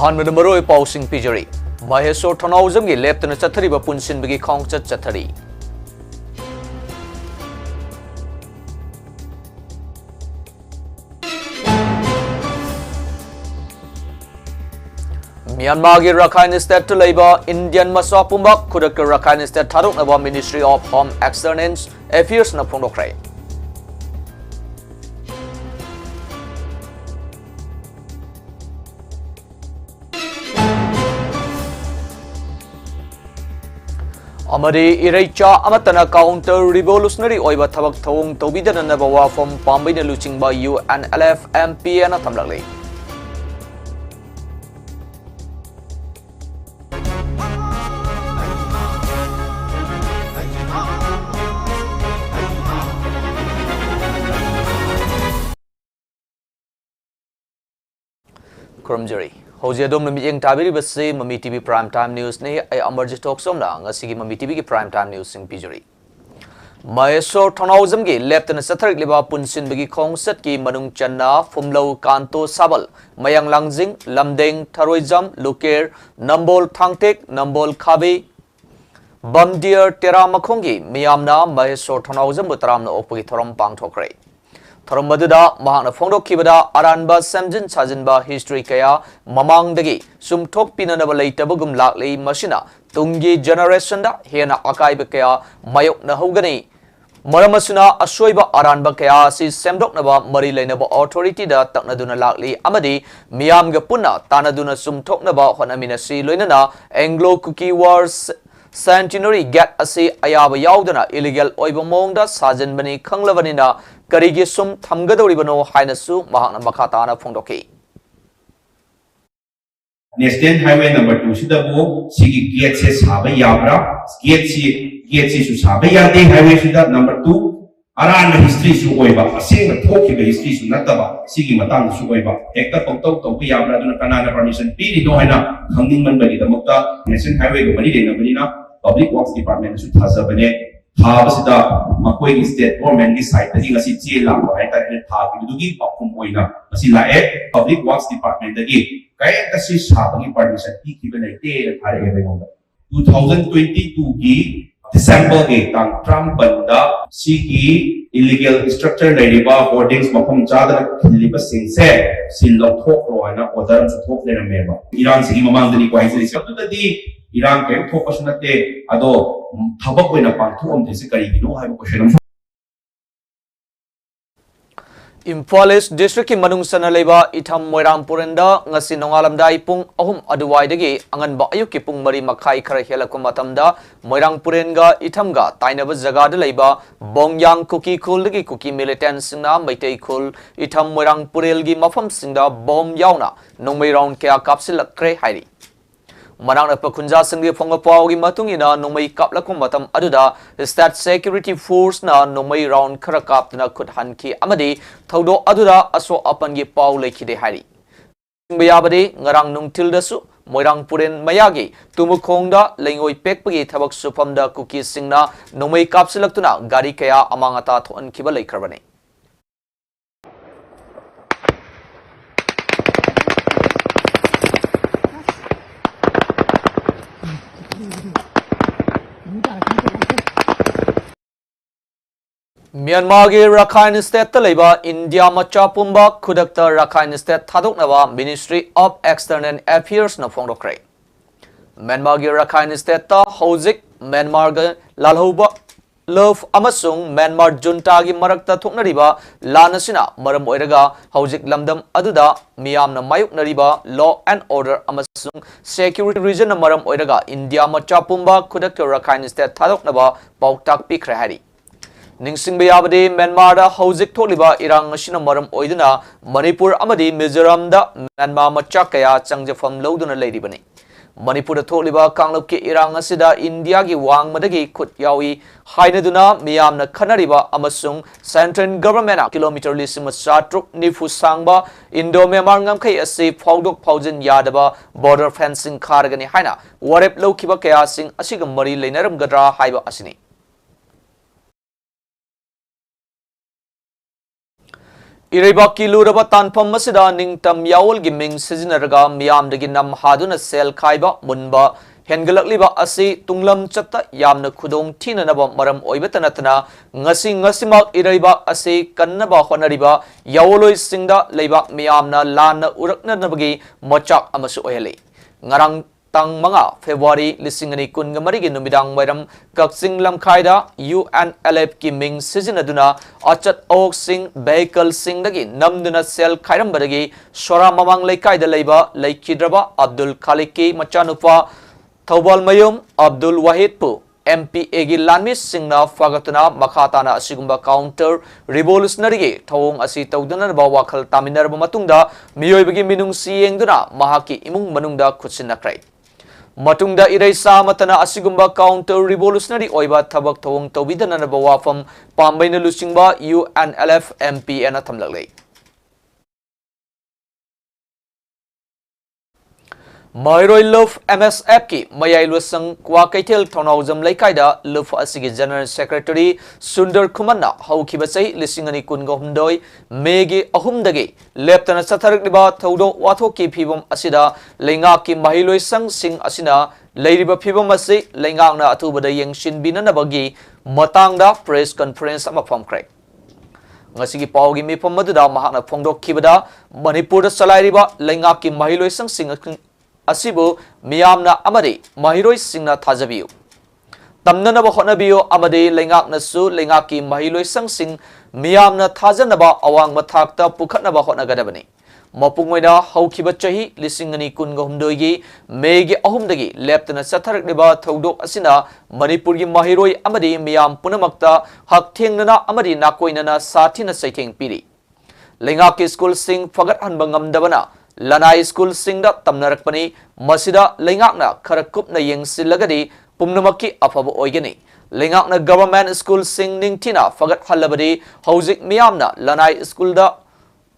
अहानबद मरोय पाउसिंग पिजरी महेश्वर थनाउजम की लेप्तन चथरीब पुनसिनबगी खोंगचत चथरी Myanmar की Rakhine State लेबा Indian मसा पुंबक खुदक Rakhine State थारुकनबा Ministry of Home External Affairs न फोंदोखरे अमरी इरेचा अमतना काउंटर रिवोल्यूशनरी ओइबा थबक थोंग तौबिदन नबा वाफम पाम्बिन लुचिंगबा UNLF MP न थमलगले Kurumjari Hojadom namiyeng tabiri basi Mami TV Prime Time News ni ay Amarjit talk somna ngasigi Mami TV ki Prime Time News sing pijuri Mहेश्वर थनाउजम की लेफ्टन सथरिक लिबा पुनसिन बगी खोंगसत की मनुंग चन्ना फुमलो Kanto साबल मयंग लांगजिंग लमदेंग थरोइजम लुकेर नंबोल थांगटेक नंबोल खाबे बमदियर तेरा मखोंगी मियामना महेश्वर थनाउजम बुतरामना ओपगी थरम पांगथोक्रे थरम मदुदा महांगना फोंदोखिबदा अरानबा सेमजिन साजिनबा हिस्ट्री कया ममांगदगी सुमथोक पिननबा लेतबगुम लाक्ले मसिना तुंगी जनरेशन दा हेना अकाइब कया मायोकना होगनी मरमसुना असोइबा अरानबा कया सि सेमदोकनबा मरि लेनबा अथॉरिटी दा तकनदुना लाक्ली अमदी मियामगा पुन्ना तानदुना सुमथोकनबा होनामिनसि लोइनना Anglo Kuki wars centenary gate असे अयाबा याउदना इलीगल ओइबा मोंगदा साजिनबनी खंगलबनिना करिगी सुम थमगदौरिबनो हाइनसु महांगना मखाताना फोंदोखि नेशनल हाईवे नंबर 2 सिदबो सिगी गेट से साबा याब्रा गेट से सु साबा यादे हाईवे सिदा नंबर 2 अरान हिस्ट्री सु ओइबा असेंग थोखिबा हिस्ट्री सु नतबा सिगी मतांग सु ओइबा एकता पंतौ तौबा याब्रा दुना कनाना परमिशन पीरि दो हैना खंगनिंग मनबगी दमक्ता नेशनल हाईवे को मनी लेनबनिना पब्लिक वर्क्स डिपार्टमेंट सु थाजबने थाबसिदा मकोई स्टेट गवर्नमेंट की साइड तगी ngasi चे लाबा हाइता ने थाबि दुगी पखुम ओइना ngasi लाए पब्लिक वर्क्स डिपार्टमेंट दगी काय तसी साबगी परमिशन पी की बनेते थारे बेगोंदा 2022 की दिसंबर के तांग ट्रम्प बंदा सिगी इलीगल स्ट्रक्चर लेरिबा होर्डिंग्स मफम चादर खिलिबा सिंसे सिल्लो थोकरो आना ओदरम सु थोक लेरमेबा ईरान सिगी ममांगदनी को हाइसे सबतदी ईरान के थोकसनते अदो थबक ओइना पांथोम देसे करिगिनो हाइबो क्वेश्चन Imphal East District की मनुंग सना लेबा इथम मोइरांगपुरेंदा ngasi नोंगालमदाई पुंग अहुम अदुवाइदगी अंगनबा अयुक की पुंग मरी मखाई खरा हेलको मतमदा मोइरांगपुरेंगा इथमगा ताइनब जगादा लेबा बोंगयांग कुकी खुलदगी कुकी मिलिटेंट सिंगना मैतै खुल इथम मोइरांगपुरेलगी मफम सिंगदा बॉम यावना नोंमै राउंड क्या कापसिलक्रे हाइरी मनांग पखुंजा संगे फोंग पावगी मतुंगिना नोंमै कापलको मतम अदुदा स्टेट सिक्योरिटी फोर्स ना नोंमै राउंड खरा कापतना खुद हनकी अमदी थौदो अदुदा असो अपनगी पाव लेखिदे हाइरी सिंबयाबदे ngarang nungtildasu मोइरांगपुरेन मयागी तुमुखोंगदा लेंगोई पेकपगी थबक सुफमदा कुकी सिंगना नोंमै कापसिलक्तुना गाड़ी कया अमांगता थोनखिबा लेखरबने Myanmar की Rakhine State लेबा इंडिया मचा पुंबा खुदकता Rakhine State थादोकनबा Ministry of External Affairs न फोंदोक्रे Myanmar की Rakhine State ता हौजिक Myanmar ग लालहौबा लव अमसुंग Myanmar junta की मरकता थोकनरिबा लानसिना मरम ओइरगा हौजिक लमदम अदुदा मियामना मायुकनरिबा law and order अमसुंग security region न मरम ओइरगा इंडिया मचा पुंबा खुदकता Rakhine State थादोकनबा पाउताक पिखरे हारी निंगसिंग बेयाबदे म्यांमार दा हौजिक थोलिबा इरांग असिना मरम ओइदुना मणिपुर अमदी मिजोरम दा म्यांमार मचा कया चंगजफम लौदुना लेरिबनी मणिपुर थोलिबा कांगलुप के इरांग असिदा इंडिया की वांगमदगी खुद यावी हाइनदुना मियामना खनरिबा अमसुंग सेंट्रल गवर्नमेंट किलोमीटर लिसिम साट्रुक निफु सांगबा इंडो म्यांमार ngamkhai asi फाउदोक फाउजिन यादबा बॉर्डर फेंसिंग खारगनी हाइना वरेप लौखिबा कया सिंग असिगा मरी लेनरमगद्रा हाइबा असिनी इरेबाकी लूरबा तानफम मसिदा निंगतम यावल गी मिंग सिजनरगा मियामदगी नम हादुना सेल खाइबा मुनबा हेनगलकलिबा असि तुंगलम चत्ता यामना खुदोंग थीननबा मरम ओइबता नतना ngasi ngasimak iraiba ase kannaba honariba yawloi singda leiba miyamna lanna uraknanabagi mochak amasu ohele ngarang tang manga February lisingani kungamari gi numidang mairam kaksing lamkhaida UNLF ki ming sizinaduna achat ok sing vehicle sing dagi namduna sel khairam badagi sora mamang leikai da leiba leikidraba Abdul Khaliki machanupa Thawbal mayum Abdul Wahid pu MPA gi lanmis singna fagatuna makhatana asigumba counter revolutionary gi thawong asi tawdana ba wakhal taminar ba matungda miyoibagi minung siengduna mahaki imung manungda khutsinakrai matungda irai samatana asigumba counter revolutionary oiba thabak thawong tawbidana ba wafam pambaina lusingba UNLF MPA na thamlaklei Mairoi Love MSF ki Mayai Lusang Kwa Kaitel Tonauzam Laikaida Love Asigi General Secretary Sundar Kumanna Haukiba Sai Lisingani Kungo Humdoi Megi Ahumdagi Leptana Satarik Liba Taudo Wato Ki Pibum Asida Lenga ki Mahiloi Sang Sing Asina Lairiba Pibum Asi Lenga na Atubada Yang Shin Binanabagi Matangda Press Conference Amapam Craig Ngasigi Paugi Mipam Maduda Mahana Pongdok Kibada Manipur Salairiba Lenga ki Mahiloi Sang Sing Asibu miyamna amadi mahiroi singna thajabiu tamnanaba honabiu amadi lengak nasu lengaki mahiloi sangsing miyamna thajanaba awang mathakta pukhatnaba honagadabani mapungmoina haukiba chahi lisingani kungahumdoigi megi ahumdagi leptana satharakliba thaudok asina manipurgi mahiroi amadi miyam punamakta hakthengna amadi nakoinana sathina saitheng piri lengaki school sing fagat hanba ngamdabana Lanai School Singda Tamnarakpani Masida Lengakna Karakupna Yeng Silagadi Pumnamaki Afaba Oigani Lengakna Government School Sing Ningtina Fagat Halabadi Hauzik Miyamna Lanai School da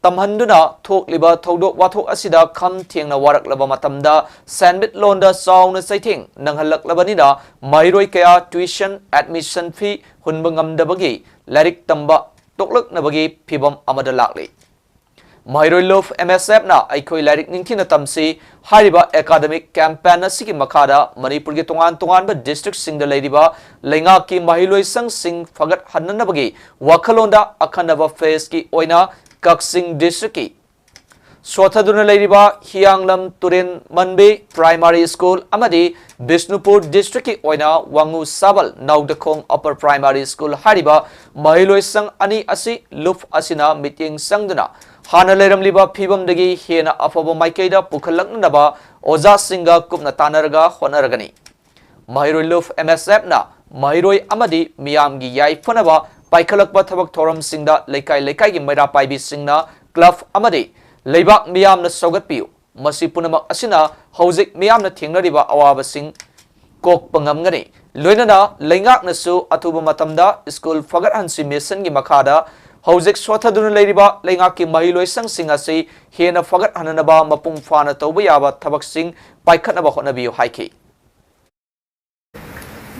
Tamhanduna Thok Liba Thodok Wathok Asida Kam Tiengna Warak Laba Matamda Sandbit Londa Sauna Saiting Nanghalak Labanida Mairoi Kaya Tuition Admission Fee Hunbangamdabagi Larik Tamba Toklak Nabagi Pibam Amadalakli Mairoi Love MSF na aikoi lairik ningthina tamsi hariba academic campaign asigi makada Manipur gi tongan ba district sing da leiriba lenga ki mahiloi sang sing fagat hannanabagi wakhalonda akhanaba phase ki oina kaksing district ki Swathaduna leiriba Hianglam Turin Manbe Primary School amadi Bisnupur district ki oina Wangu Sabal Naudakong Upper Primary School hariba mahiloi sang ani asi luf asina meeting sangduna Hana Leramliba Pibam Degi Hena Afaba Maikaida Pukalak Naba Oza Singa Kupna Tanaraga Honaragani Mahiroi Love MSF na Mahiroi Amadi Miyamgi Yai Funaba Paikalak Bathabak Toram Singda Lekai Lekai gi Maira Paibi Singna Club Amadi Leibak Miyam na Sogat Piu Masi Punamak Asina Hauzik Miyam na Tingnariba Awaba Sing Kok Pangamgani Loinana Lengak Nasu Atuba Matamda School Fagat Hansi Mason gi Makada Hauzik Swathaduna leiriba lengaki mahiloi sang singasi hena fagat hananaba mapung fana tawba yaba thabak sing paikhatnaba hotnabiu haiki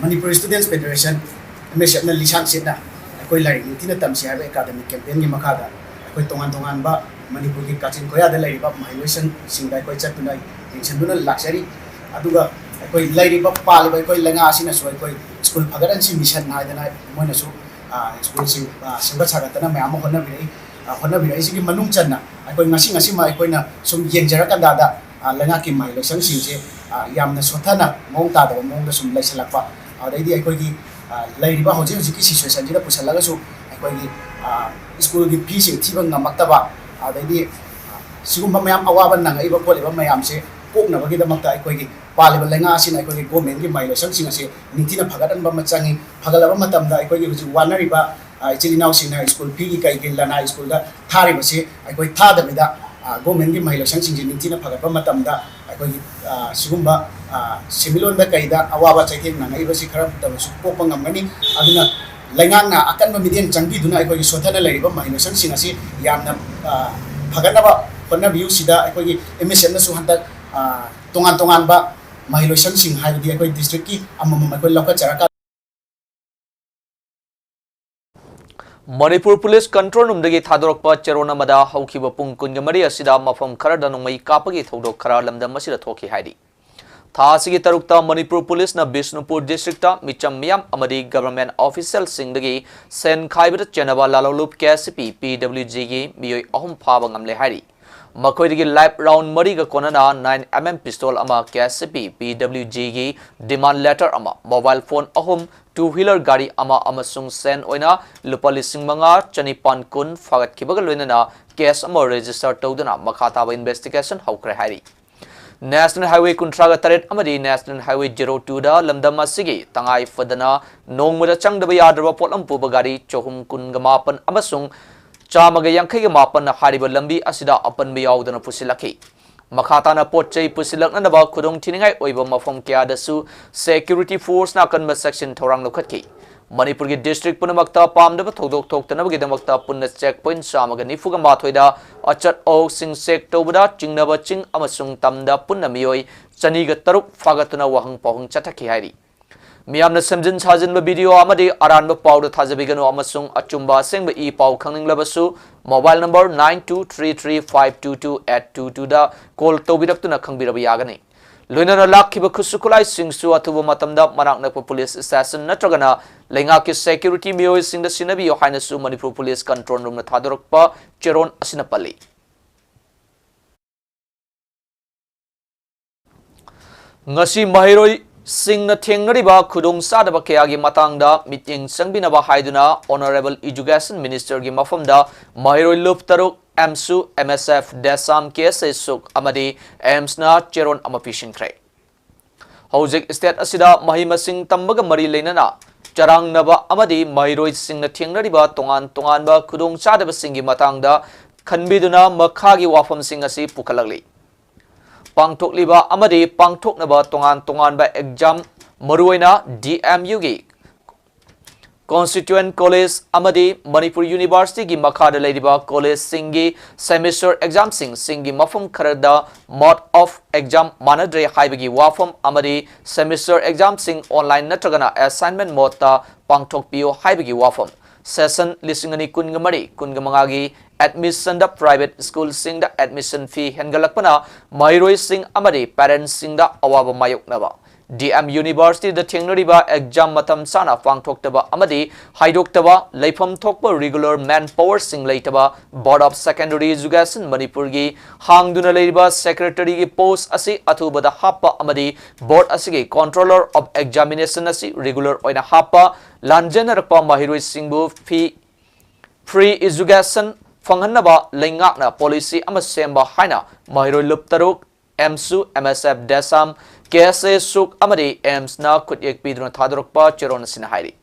Manipur Students Federation mesapna lisang sitna akoi lai tina tamsi ha academic campaign gi makada akoi tongan ba Manipur gi kachin koya da leiriba mahiloi sang singdai koi chatuna inchanduna luxury aduga akoi leiriba pal ba koi lenga asina soi koi school phagaran si mission na dana moina su school sing singba chagatana mayam honabiri sigi manung channa akoi ngasi ma akoi na sum yengjarakan da lenga ki mai lo sang sing se yamna sothana mong ta da mong da sum laisalakpa adai akoi gi lairiba hoji ki situation jira pusalaga su akoi gi school gi fee sing thiba ngamaktaba adai sigumba mayam awaban nang iba koliba mayam se kokna bagi da makta akoi gi paliba lenga asina akoi gi government gi mai lo sang sing ase ningtina phagadan ba machangi phagalaba matamda akoi gi huju wanariba chilinaw singna school fee gi kai gi lana school da thari base akoi thada bida government gi mai lo sang sing ji ningtina phagaba matamda akoi gi sigumba similon da kai da awaba chaitheng nang iba si khara da su kokpa ngamgani aduna lenga na akan ba midien changbi duna akoi gi sothana leriba mai lo sang sing ase yamna phaganaba konna view sida akoi gi MSM na su hanta tongan ba mahilo sang sing haibdi akoi district ki amam akoi lokka charaka Manipur Police Control Room dagi thadorokpa cherona mada haukiba pung kungamari asida mafam kharada nungmai kapagi thodok khara lamdam masida thoki haidi. Tha asigi tarukta Manipur Police na Bishnupur District ta micham miyam amadi government official sing dagi sen khaibada chenaba lalolup KSP PWG gi miyoi ahum phaba ngamle haidi. Makoidigi live round mariga konana 9mm pistol ama KSP PWG gi demand letter ama mobile phone ahum two-wheeler gari ama amasung sen oina lupa lising manga chanipan kun fagat kibaga loinana case ama register tawdana makhata ba investigation haukre hari. National Highway Kuntraga Taret amadi National Highway 02 da lamdam asigi tangai fadana nongmada changdaba yadraba potlam puba gari chohum kun gamapan amasung chamaga yankai gamapan na hariba lambi asida apan biyawdana pusilaki. Makhatana potchai pusilak na naba kudong tiningai oiba mafam kya dasu security force na kanma section thorang lokhatki. Manipur ki district punamakta pamdaba thodok thoktanaba gidamakta punna checkpoint samaga nifuga mathoida achat o sing sek tobada chingnaba ching amasung tamda punna miyoi chaniga taruk fagatuna wahang pahung chathaki hairi. Miyamna semjin sajinba video amadi aranba pawda thajabiganu amasung achumba sengba I paw khanginglabasu mobile number 9233522822 da call tawbiraktuna khangbiraba yagani. Loinana lakhiba khusukulai singsu athuba matamda manakna police station natragana lenga ki security miyoi singda sinabi yo hainasu Manipur Police Control Room na thadorokpa cheron asinapalli. Ngasi mahiroi Singna Tengnariba Kudung Sadaba Kayagi Matangda meeting Sangbinaba Haiduna Honorable Education Minister Gi Mafamda Mahiroi Lup Taruk Amsu MSF Desam KSA Suk Amadi Amsna Cheron Amapishin Kray. Hojik State Asida Mahima Sing Tambaga Mari Lenana Charang Naba Amadi Mahiroi Singna Tengnariba Tongan Ba Kudung Sadaba Singi Matangda Kanbiduna Makhagi Wafam Singasi Pukalagli. Pangtok liba amadi pangtok naba tongan ba exam maruina DMU gi Constituent College amadi Manipur University gi makhada leiba college singi semester exam singi mafum kharada mode of exam manadre haibagi wafam amadi semester exam sing online natragana assignment mode ta pangtok pio haibagi wafam session lisingani kungamagi admission da private school sing da admission fee hengalakpana mairoi sing amadi parents sing da awaba mayoknaba DM University da thengnariba exam matam sana pangthoktaba amadi haidoktaba leifam thokpa regular manpower sing leitaba Board of Secondary Education Manipur gi hangduna leiba secretary gi post asi athubada happa amadi board asigi controller of examination asi regular oina happa lanjenarakpa mahiroi singbu fee free education Fanganaba Lingakna policy ama semba haina mahiroi lup taruk Amsu MSF Desam KSA Suk amadi Ams na kutyek piduna thadorokpa cheron sinahairi.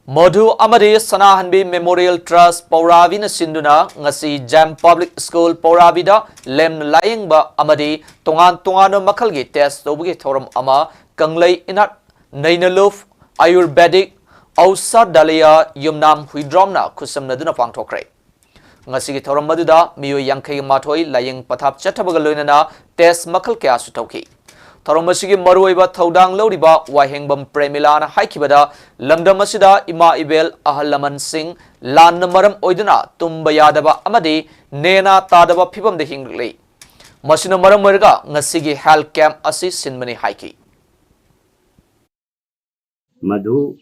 Madhu amadi Sanahanbi Memorial Trust Pauravi na sinduna ngasi Jam Public School Pauravi da lem laying ba amadi tongan makhalgi test tobugi thoram ama kanglei inat nainaluf Ayurvedic Ausa Dalia Yumnam Huidromna Kusam Naduna Pangtokre. Ngasigi Thoram Maduda, Mio Yankay Matoi, Laying Patap Chatabagaluna, Test Makal Kiasutoki. Thoramasigi Maruiba Todang Lodiba, Wahengbam Premilana Haikibada, Lamda Masida, Ima Ibel, Ahalaman Singh, Lan Namaram Oiduna, Tumbayadaba Amadi, Nena Tadaba Pibam de Hingli. Masina Maramarga, Ngasigi Hal Camp Assist in Mani Haiki. Madhu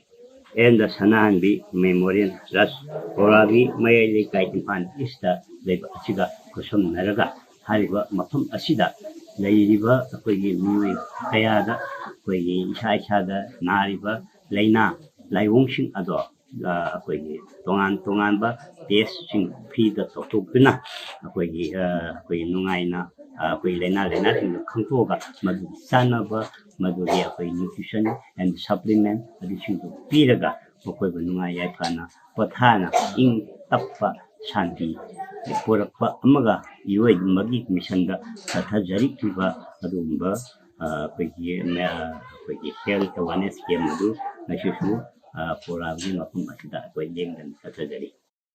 and the Sanahanbi Memorial Trust Pauravi Mayali Kaitimpan Ista Leba Asiga Kusum Naraga Hariba Mapum Asida Laiba Akogi Mui Kayada Kogi Ishaishada Nariba Laina Laiwungshin Ado Akogi Tonganba Testing Feed the Totupina Akogi Nungaina Koi Lena in the Kantoga Madu Sanaba Madhuria for nutrition and supplement addition to Piraga, Okogunuma Yakana, Potana, in Tapa Shanti, Purapa Amaga, Yue Magi Mishanda, Satajari Kiva, Adumba, Health Awareness Madu, Nashu, for Avima Kumasida, Quayang and Satajari.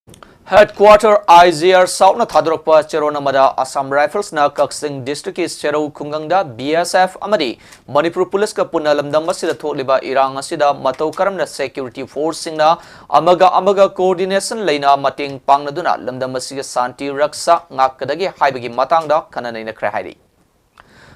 Headquarter IGR South na thadrokpa Cherona Mada Assam Rifles na Kaksing District is Chero Kungangda BSF Amadi Manipur Police ka punalamdam masida tholiba irang asida matau karam na security force singna amaga coordination leina mating pangnaduna lamdam masida santi raksa ngakadagi haibagi matangda kananai na krahari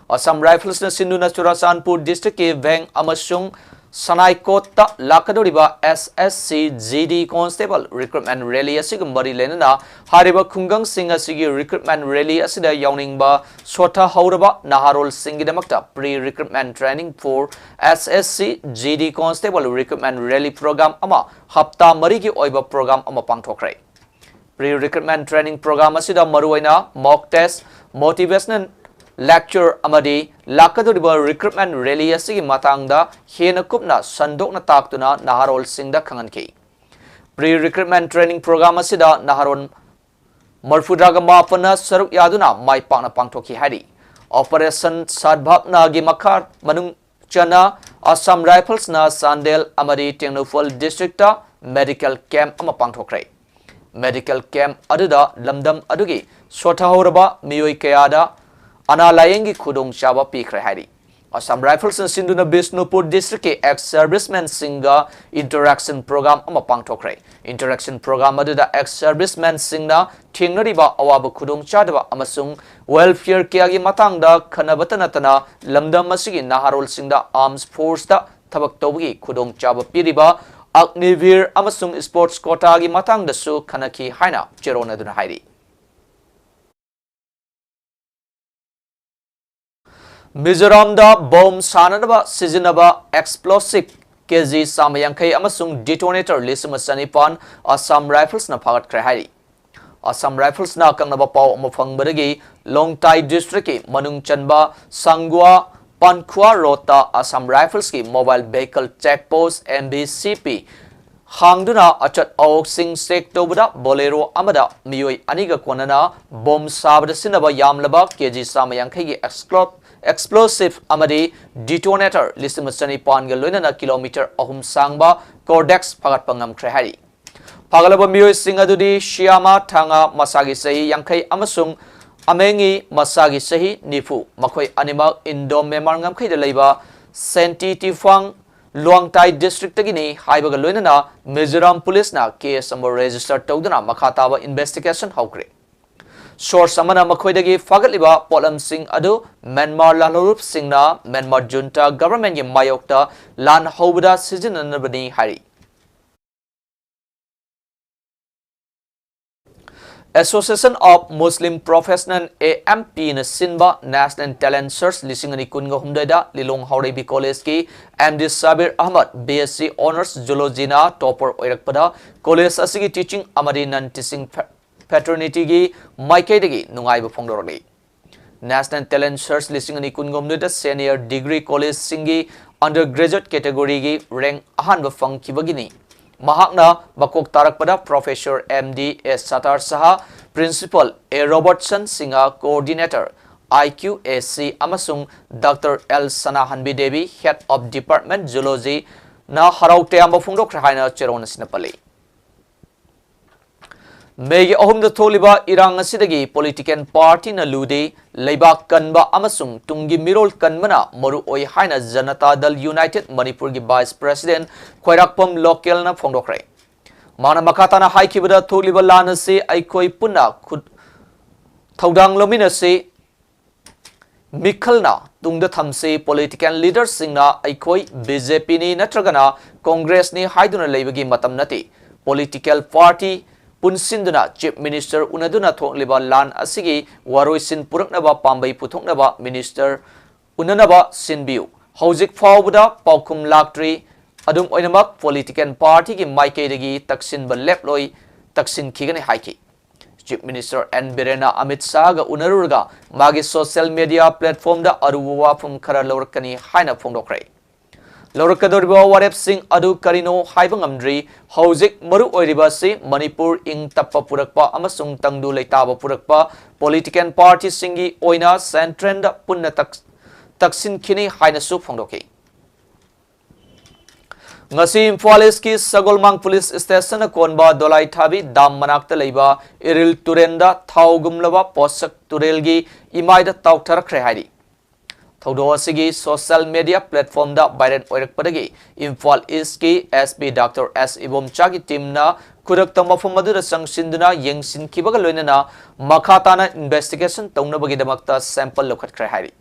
Assam Rifles na sinduna Churasanpur District ke Veng amasung Sanai Kota Lakadoriba SSC GD Constable Recruitment Rally asig mari lenana hariba khungang sing asigi recruitment rally asida yawningba sota hauraba naharol singidamakta pre-recruitment training for SSC GD Constable Recruitment Rally program ama hapta mari gi oiba program ama pangthokrai pre-recruitment training program asida maruaina mock test motivational lecture amadi lakadoriba recruitment rally asigi matangda hena kupna sandokna taktuna naharol singda khanganki pre-recruitment training program asida naharon marfudraga mapana saruk yaduna mai pakna pangthoki hari operation sadbhapna gi makhar manung chana Assam Rifles na Sandel amadi Tengnofal district ta medical camp ama pangthokrai medical camp aduda lamdam adugi sothahoraba miyoi kayada Ana layengi khudong chaba pikre hari Assam Rifles and Sinduna Bisnupur District ke ex-servicemen singa interaction program ama pangthokrai interaction program aduda ex-servicemen singna thingnariba awaba khudong chadaba amasung welfare kya gi matangda khanabatana tana lamdam masigi naharol singda arms force da thabak tawgi khudong chaba piriba Agnivir amasung sports quota gi matangda su khanaki haina cherona duna hairi Mizoram da bomb sanadaba sizinaba explosive kg samayankai amasung detonator lismasani pan Assam Rifles na phagat krahari Assam Rifles na kangnaba pau amaphangbadagi Longtai district ki manung chanba sangwa pankhwa rota Assam Rifles ki mobile vehicle checkpost MBCP hangduna achat awok sing sek tobada bolero amada miyoi aniga konana bomb sabada sinaba yamlaba kg samayankai gi explosive amadi detonator lismasani panga loinana kilometer ahum sangba cordex phagat pangam krehari pagalaba miyoi singadudi shiama thanga masagi sahi yankai amasung amengi masagi sahi nifu makhoi animal indo memar ngamkhai da leiba senti tifang Luangtai district tagini haibaga loinana Mizoram police na case number register tawduna makhataba investigation haukre source amana makhoidagi fagatliba polam sing adu Myanmar lalorup singna Myanmar junta government gi mayokta lan hobda sizinanabani hari Association of Muslim Professional AMP na sinba National Talent Search lisingani kunga humdaida Lilong Haurebi College ki MD Sabir Ahmad BSc Honors Zoology na topper oirakpada college asigi teaching amadi non teaching fraternity gi maikaidagi nungaiba phongdorali National Talent Search lisingani kunga humdaida senior degree college singi undergraduate category gi rank ahanba phangkibagini Mahakna bakok tarakpada Professor MD S Satar Saha Principal A Robertson Singa Coordinator IQAC amasung Dr. L Sanahanbi Devi Head of Department Zoology na haraute amba phungdok rahaina cherona sinapali Megi ahumda tholiba irang asidagi political party na lude leibak kanba amasung tungi mirol kanmana moru oi haina Janata Dal United Manipur gi Vice President Khwairakpam local na phongdokrai mana makata na haikibada tholiba lana se aikoi punna khud thaudang lomina se mikhalna tungda thamse political leaders singna aikoi BJP ni natragana Congress ni haiduna leibagi matam nati political party Punsinduna Chief Minister unaduna thokliba lan asigi waroisin puraknaba pambai puthoknaba Minister unanaba sinbiu hojik fawbuda paukum laktri adum oinamak political party gi maikaidagi taksin ba leploi taksin khigani haiki Chief Minister N Birena Amit Shah ga unarurga magi social media platform da aruwa phum khara lorkani haina phongdokrai Lorkadorba warep sing adu karino haibangamdri hojik maru oiriba si Manipur ing tappa purakpa amasung tangdu leitaba purakpa political party singi oina centrend punna taksin khini haina su phongdoki ngasi Imphal East ki Sagolmang Police Station konba dolai thabi dam manakta leiba Iril Turenda thaugumlaba posak turelgi imaida tauktarakre hairi thodo asigi social media platform da viral oirakpadagi Imphal East ki SP Dr. S Ibomcha ki team na kurakta mafam madura sangsinduna yengsin kibaga loinana makhatana investigation taunabagi damakta sample lokhatkre hairi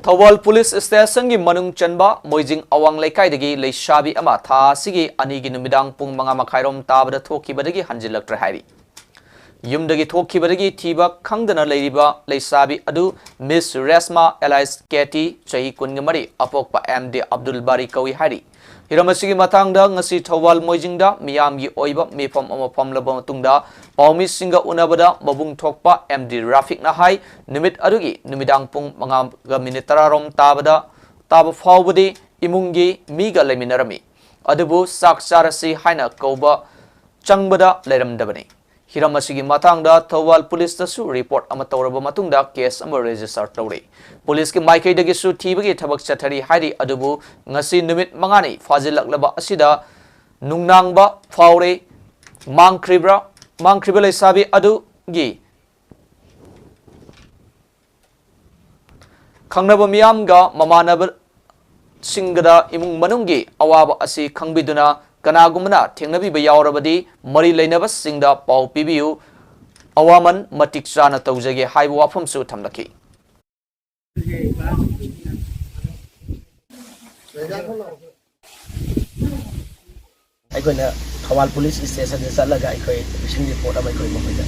Thawal Police Station gi manung chanba Moijing Awang Laikai dagi Leishabi ama tha sigi ani gi numidang pung manga makhairom tabada thokibadagi hanjilaktra hairi yumdagi thokibadagi thiba khangdana leiriba Leisabi adu Miss Resma Elias Katy chahi kungamari apokpa MD Abdul Bari kawi hairi Hiramasigi matangda ngasi Thawal Moijingda miyamgi oiba mifam ama famlaba matungda Paumi singa unabada mabung thokpa MD Rafik na hai nimit adugi numidang pung mga minitara rom tabada taba fawbudi imungi miga leminarami adubu saksarasi haina kauba changbada leramdabani Hiramasigi matangda Thawal Police tasu report ama tawraba matungda case ama register tawri Police ki maikei dagi su thibagi thabak chathari hairi adubu ngasi numit mangani fajilaklaba asida nungnangba fawre mangkribra Leisabi adu gi khangnaba miyamga mamanaba singada imung manunggi awaba asi khangbiduna kanagumna thengnabiba yawrabadi mari leinaba singda pau pibiu awaman matik chana tawjage haibu wafam su thamlaki ꯑꯩꯈꯣꯏꯅ Thoubal police ꯁ꯭ꯇꯦꯁꯟꯗ ꯆꯠꯂꯒ ꯑꯩꯈꯣꯏ ꯃꯤꯁꯤꯡ report ꯑꯃ ꯑꯩꯈꯣꯏ ꯃꯈꯣꯏꯗ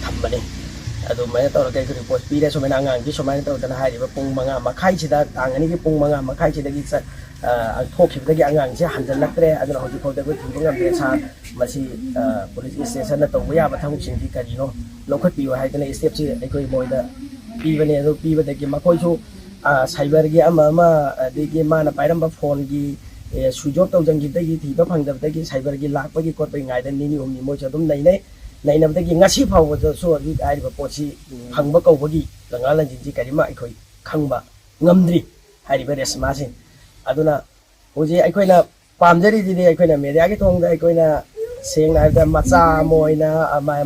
ꯊꯝꯕꯅꯤ ꯑꯗꯨꯃꯥꯏꯅ ꯇꯧꯔꯒ ꯑꯩꯈꯣꯏ ꯔꯤꯄꯣꯔꯠ ꯄꯤꯔꯦ ꯁꯨꯃꯥꯏꯅ ꯑꯉꯥꯡꯒꯤ ꯁꯨꯃꯥꯏꯅ ꯇꯧꯗꯅ ꯍꯥꯏꯔꯤꯕ ꯄꯨꯡ 5:30ꯁꯤꯗ ꯇꯥꯡ 2ꯒꯤ ꯄꯨꯡ 5:30ꯁꯤꯗꯒꯤ ꯊꯣꯛꯈꯤꯕꯗꯒꯤ ꯑꯉꯥꯡꯁꯦ ꯍꯟꯖꯜꯂꯛꯇ꯭ꯔꯦ ꯑꯗꯨꯅ ꯍꯧꯖꯤꯛꯐꯥꯎꯗ ꯑꯩꯈꯣꯏ ꯊꯤꯕ ꯉꯝꯗ꯭ꯔꯦ ꯁꯥꯔ ꯃꯁꯤ ꯄꯨꯂꯤꯁ ꯁ꯭ꯇꯦꯁꯟꯅ ꯇꯧꯕ ꯌꯥꯕ ꯊꯕꯛꯁꯤꯡꯗꯤ ꯀꯔꯤꯅꯣ ꯂꯧꯈꯠꯄꯤꯌꯨ ꯍꯥꯏꯗꯅ ꯁ꯭ꯇꯦꯞꯁꯤ ꯑꯩꯈꯣꯏ ꯃꯣꯏꯗ ꯄꯤꯕꯅꯦ ꯑꯗꯨ ꯄꯤꯕꯗꯒꯤ ꯃꯈꯣꯏꯁꯨ ꯁꯥꯏꯕꯔꯒꯤ ꯑꯃ ꯑꯗꯒꯤ ꯃꯥꯅ ꯄꯥꯏꯔꯝꯕ ꯐꯣꯟꯒꯤ switch off tawjangibdagi thiba phangdabdagi cybergi lakpagi kotpai ngaida nini umni mocha dum nainabdagi ngasi phawba so ri aiba pochi phangba kawbagi langalan jinji karima aikoi khangba ngamdri hariba resma sin aduna hoji aikoina pamjari dini aikoina media gi thongda aikoina sengna aida macha moina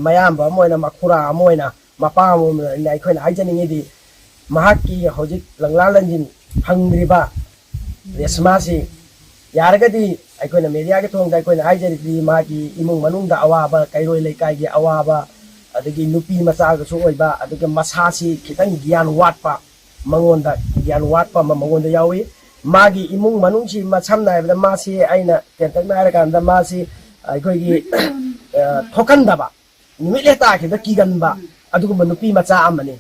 mayamba moina makhura moina mapa moina aikoina haijaningi di mahaki hoji langlalan jin phangriba resma si yaragadi aikoina media gi thongda aikoina haijari magi imung manungda awaba kairoi leikai gi awaba adagi nupi macha ga so oiba adagi masasi khitang gyan watpa mangonda gyan watpa mangonda yawi magi imung manungsi machamna ibda masi aina tentak na kanda masi aikoi gi thokandaba nimile ta ki da kiganba adugu nupi macha amani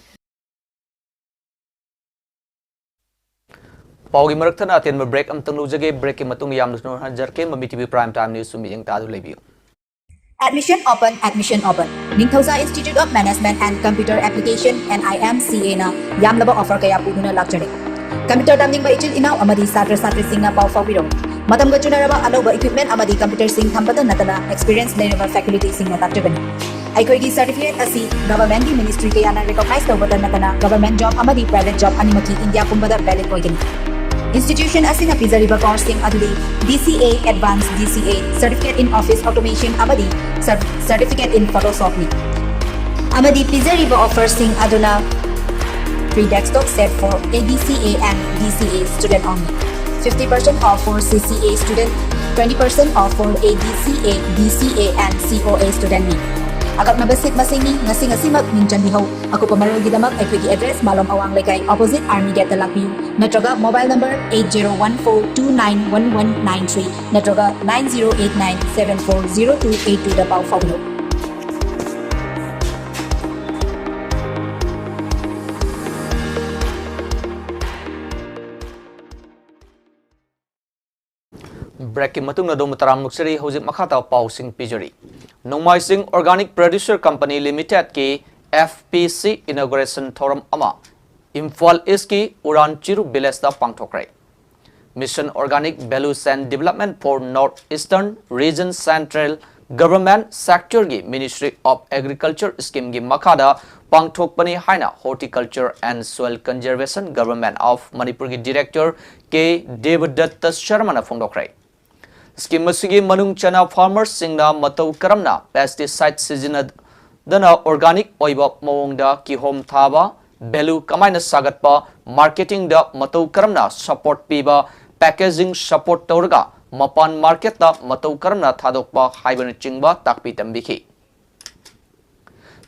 Paugi marakthana atenba break amtang lujage break ki matung yam lusno hajarke Mami TV Prime Time News sumi yang tadu lebiu Admission open. Ningthausa Institute of Management and Computer Application NIMCA na yamlaba offer kaya puduna lakchare. Computer tamning ba ichil inaw amadi satra sing na pau fawiro. Matam ga chunaraba aloba equipment amadi computer sing thambada natana experience learner faculty sing na takjabani. ꯑꯩꯈꯣꯏꯒꯤ certificate ꯑꯁꯤ ꯒꯚꯔꯟꯃꯦꯟꯠꯀꯤ ministry ꯀꯌꯥꯅ ꯔꯤꯀꯣꯒꯅꯥꯏꯖ ꯇꯧꯕꯇ ꯅꯠꯇꯅ government job ꯑꯃꯗꯤ private job ꯑꯅꯤꯃꯛꯀꯤ India ꯄꯨꯝꯕꯗ valid ꯑꯣꯏꯒꯅꯤ Institution asina pizariba course adudi DCA Advanced DCA Certificate in Office Automation amadi Certificate in Photoshop ni amadi pizariba offers sing aduna free desktop set for ABCA and DCA student only 50% off for CCA student 20% off for ABCA DCA and COA student ni Agak mabasit masingi ngasi mag minjan dihaw ako pamarol gidamak ay pwede address Malom Awang Legay opposite Army Gate Lakview natroga mobile number 8014291193 natroga 9089740282 dapaw follow Break matung na do mataram nuksari hojik makata pausing pijari. Nongmaising Organic Producer Company Limited ki FPC inauguration thoram ama Imphal East ki Uran Chiru Village da pangthokrai. Mission Organic Values and Development for Northeastern Region Central Government Sector ki Ministry of Agriculture Scheme ki makada pangthokpani haina Horticulture and Soil Conservation Government of Manipur ki Director K Devadatta Sharma na phongdokrai. Scheme asigi manung chana farmers singna matau karamna pesticide sizinadana organic oiba mawongda kihom thaba value kamaina sagatpa marketing da matau karamna support piba packaging support tawraga mapan market da matau karamna thadokpa haibana chingba takpi tambikhi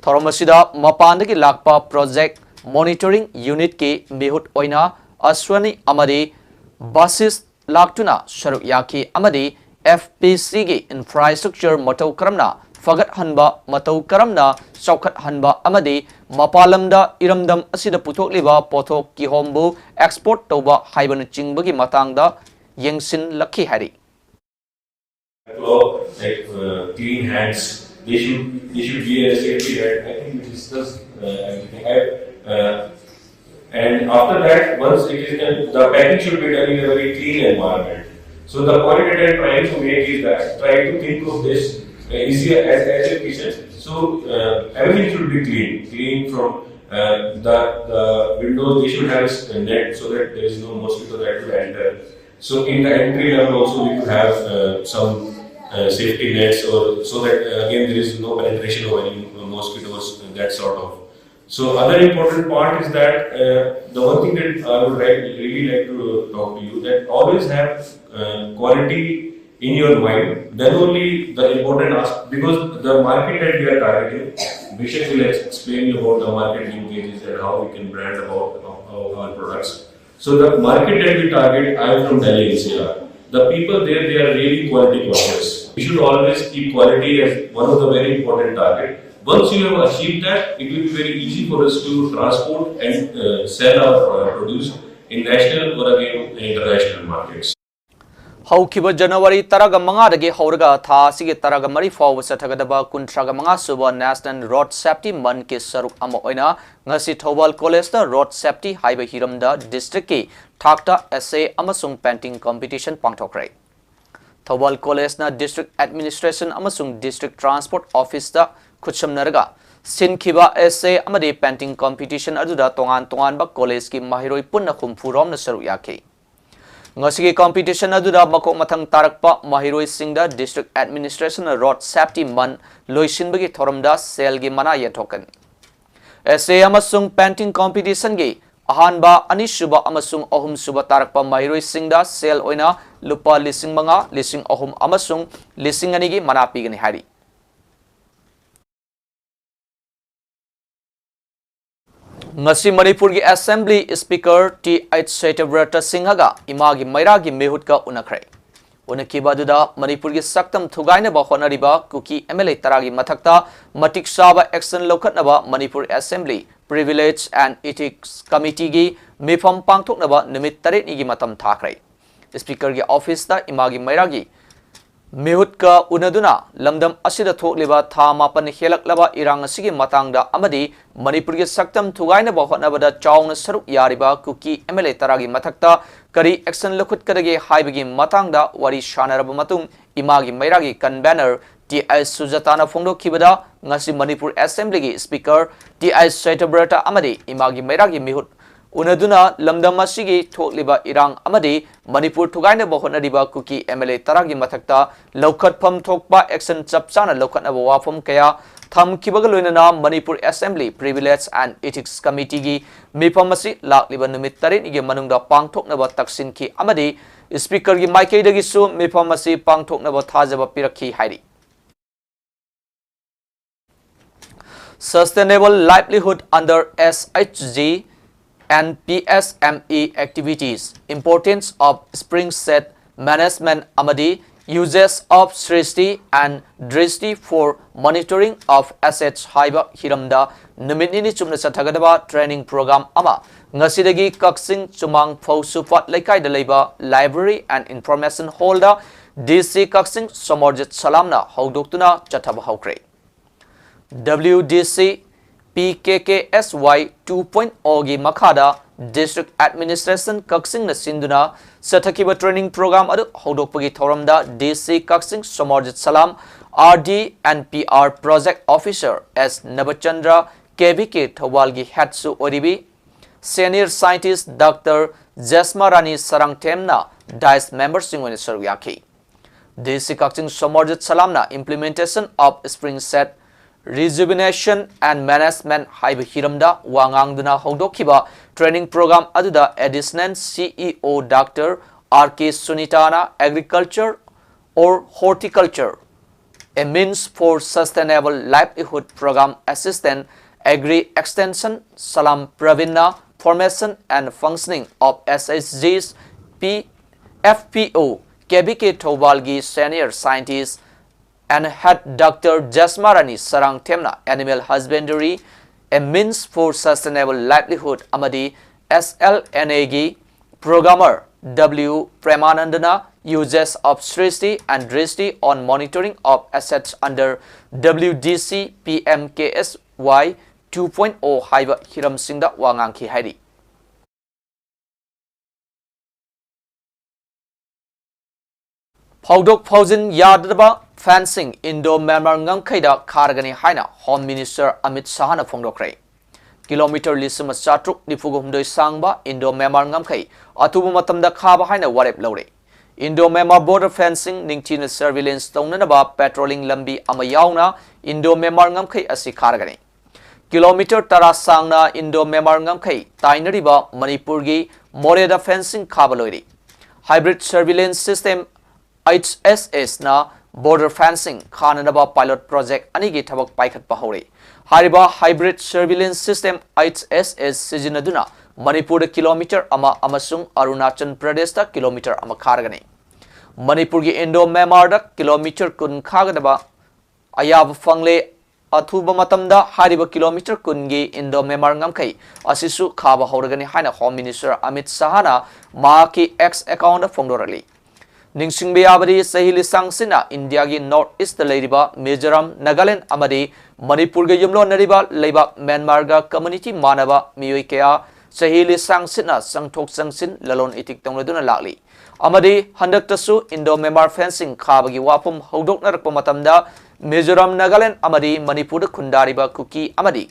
thoramasida mapandagi lakpa project monitoring unit ki mihut oina aswani amadi basis Laktuna Sharuk Yaki Amadi FPC gi infrastructure matau karamna fagat hanba matau karamna chaukat hanba amadi mapalamda iramdam asida puthok liba pothok ki hombu export toba haibana chingbagi matangda yengsin lakhi hari like clean hands they should be a safety net. I think we discussed everything. And after that, once it is done, the packing should be done in a very clean environment. So the point that I am trying to make is that try to think of this easier as education. So everything should be clean from the windows. They should have a net so that there is no mosquito that will enter. So in the entry level also we could have some safety nets, or so that again there is no penetration of any mosquitoes and that sort of. So other important part is that the one thing that I would really like to talk to you, that always have quality in your mind. Then only the important aspect, because the market that we are targeting, Bishop will explain about the market linkages and how we can brand about our products. So the market that we target, I am from Delhi NCR. The people there, they are really quality conscious. We should always keep quality as one of the very important target. Once you have achieved that, it will be very easy for us to transport and sell our produce in national or again international markets. Haukiba January taraga manga dagi hauraga tha sige taraga mari fawa sathagadaba kuntraga manga suba National Road Safety Month ke saruk ama oina ngasi Thobal College da Road Safety haiba hiramda district ki thakta essay amasung painting competition pangthokrai. Thobal College na District Administration amasung District Transport Office da Kuchamnaraga Sinkiba essay amadi painting competition aduda tongan ba college ki mahiroi punna khumfurom na saru yake ngasigi competition aduda makok mathang tarakpa mahiroi singda District Administration Road Safety Month loisinbagi thoramda sel gi mana yethokan essay amasung painting competition gi ahanba anisuba amasung ahum suba tarakpa mahiroi singda sel oina lupa lising manga lising ahum amasung lising anigi mana pigani hari ngasi Manipur gi Assembly Speaker T.H. Setavrata Singhaga imagi mairagi mehut ka unakrai unakiba duda Manipur gi saktam thugaina ba honariba kuki MLA taragi mathakta matik saba action lokhatna ba Manipur Assembly Privilege and Ethics Committee gi mifam pangthokna ba nimit 8 ni gi matam thakrai Speaker gi office da imagi mairagi mehut ka unaduna lamdam asida thokliba tha mapan helaklaba irang asigi matangda amadi Manipur gi saktam thugaina ba honabada chawna saruk yariba kuki MLA taragi mathakta kari action lokhut kadage haibagi matangda wari shanaraba matung imagi mairagi convener TI Sujatana Fongdokhibada ngasi Manipur Assembly gi Speaker TI Saitabrata amadi imagi mairagi mihut unaduna lamdam asigi thokliba irang amadi Manipur thugaina bahonariba kuki MLA taragi mathakta laukhatpham thokpa action chapchana laukhatnaba wafam kaya thamkibaga loinana Manipur Assembly Privilege and Ethics Committee gi mifam asi lakliba numit tarin igi manungda pangthoknaba taksin ki amadi Speaker gi maikeidagi su mifam asi pangthoknaba thajaba pirakhi hairi Sustainable livelihood under SHG and PSME activities, importance of spring set management amadi uses of Srishti and Drishti for monitoring of assets haiba hiramda numitini chumna sathagadaba training program ama ngasidagi kaksing chumang phau supat laikai da leiba library and information holder DC kaksing Somorjit Salamna haudoktuna chathaba haukre WDC PKKSY 2.0 gi makhada District Administration Kaksing na sinduna sathakiba training program adu hodokpagi thoramda DC Kaksing Somorjit Salam RD and PR Project Officer S Nabachandra KVK Thawal gi hatsu oribi Senior Scientist Dr. Jasma Rani Sarangtemna DICE member singwani sarwyaki DC Kaksing Somorjit Salamna implementation of spring set Rejuvenation and Management haiba hiramda wangangduna hongdokhiba training program aduda additional CEO Dr. RK Sunitana Agriculture or Horticulture, a means for sustainable livelihood program assistant Agri Extension Salam Pravinna formation and functioning of SHG's FPO KBK Thobalgi senior scientist and had Dr. Jasmarani Sarang Temna Animal Husbandry, a means for sustainable livelihood amadi SLNAG programmer W. Premanandana uses of Srishti and Drishti on monitoring of assets under WDC PMKSY 2.0 haiba hiram singda wangangki hairi Phaudok Phaujin Yadaba fencing Indo-Myanmar ngangkhaida kharagani haina Home Minister Amit Shah na phongdokre kilometer lisum chatruk nifugumdoi sangba Indo-Myanmar ngangkhai atubu matamda khaba haina warep lore Indo-Myanmar border fencing ningthina surveillance taunanaba patrolling lambi ama yauna Indo-Myanmar ngangkhai asi kharagani kilometer tara sangna Indo-Myanmar ngangkhai tainariba Manipur gi Moreda fencing khaba loire hybrid surveillance system HSS na border fencing khananaba pilot project anigi thabak paikhat pahore hariba hybrid surveillance system HSS sijinaduna Manipur kilometer ama amasung Arunachal Pradesh ta kilometer ama kharagani Manipur gi Indo-Myanmar da kilometer kun khagadaba ayab fangle athuba matamda hariba kilometer kun gi Indo-Myanmar ngamkai asisu khaba horagani haina Home Minister Amit Shah na ma ki X account phongdorali Ningsing Bayabadi Sahili Sangsina India gi North East Lairiba Mizoram Nagaland Amadi Manipur ga Yumlo Nariba Laiba Myanmar ga community manaba miyoi kaya Sahili Sangsina Sangthok Sangsin lalon itik tongladuna lakli Amadi handaktasu Indo-Myanmar fencing khabagi wapum hodok narakpa matamda Mizoram Nagaland Amadi Manipur khundariba kuki Amadi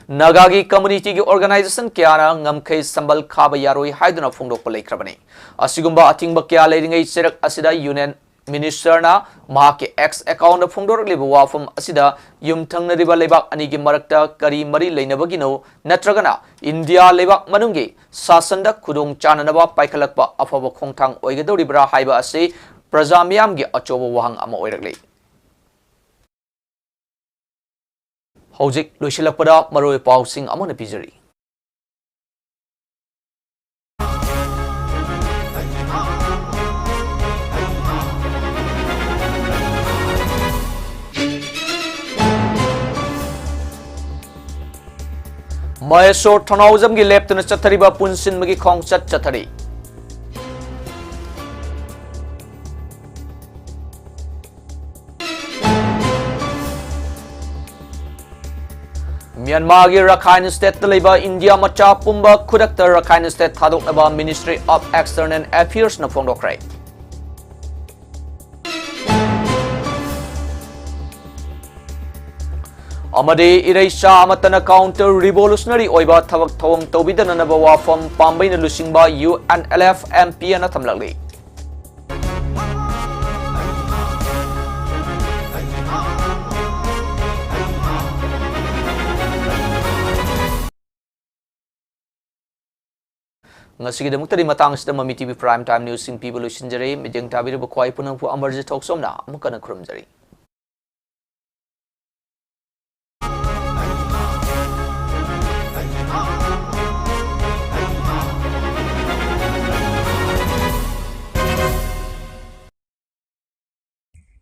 Nagagi community ki organization kyana ngamkhai sambal khaba yaroi haiduna phongdok pa leikrabani asigumba atingba kya leiringai serak asida union minister na mahake X account phongdor liba wafum asida yumthangna riba lebak ani gi marakta kari mari leinabagino natragana India lebak manungi sasanda khudong chananaba paikhalakpa afaba khongthang oigadoribra haiba ase prajamyam gi achoba wahang ama oiraklei Hojik loisilakpada maroi pausing amana pijari Maesor Thanauzam gi leptana chathariba punsin magi khongchat chathari Myanmar gi Rakhine State Taliba India macha pumba khudakta Rakhine State thadoknaba Ministry of External Affairs na phongdokrai amade ireisa amatana counter revolutionary oiba thabak thong tobidana na wafam pambai na lusingba UNLF MP na thamlakli ngasi de muktari matang sida Mami TV Prime Time News sing people lusinjare mijeng tabiri ba kwai punang pu Amarjit talk somna amukana khurumjari.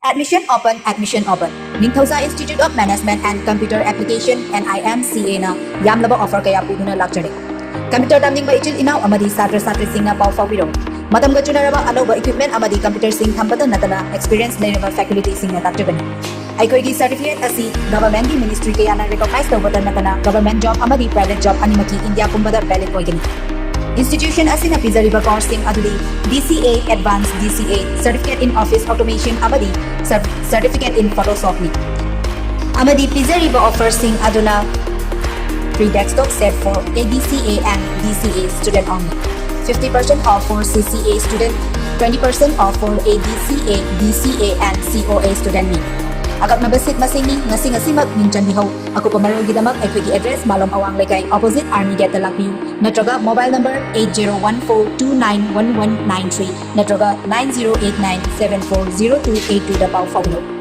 Admission open, admission open. Ningthausa Institute of Management and Computer Application NIM CA na yamlaba offer kaya puduna lakchare. Computer tamning ba ichil inaw amadi satra satri sing na pau fawiro. Matam ga chunaraba aloba equipment amadi computer sing thambata natana experience level faculty sing na takjagani. Aikoi gi certificate asi government gi ministry kaya na recognize tawbata natana government job amadi private job animaki India pumbada valid oigani. Institution asina pizariba coursing adudi DCA Advanced DCA Certificate in Office Automation amadi Certificate in Photoshop ni. Amadi pizariba offering aduna free desktop set for ADCA and DCA student only. 50% off for CCA student, 20% off for ADCA, DCA and COA student ni. Agak nabasit masing ni ngasi mag minjan bihaw. Ako pamarol gidamak ay pwede address Malom Awang Lekay opposite Army Gate Lakview. Natroga mobile number 8014291193. Natroga 9089740282 Dapaw Fawno.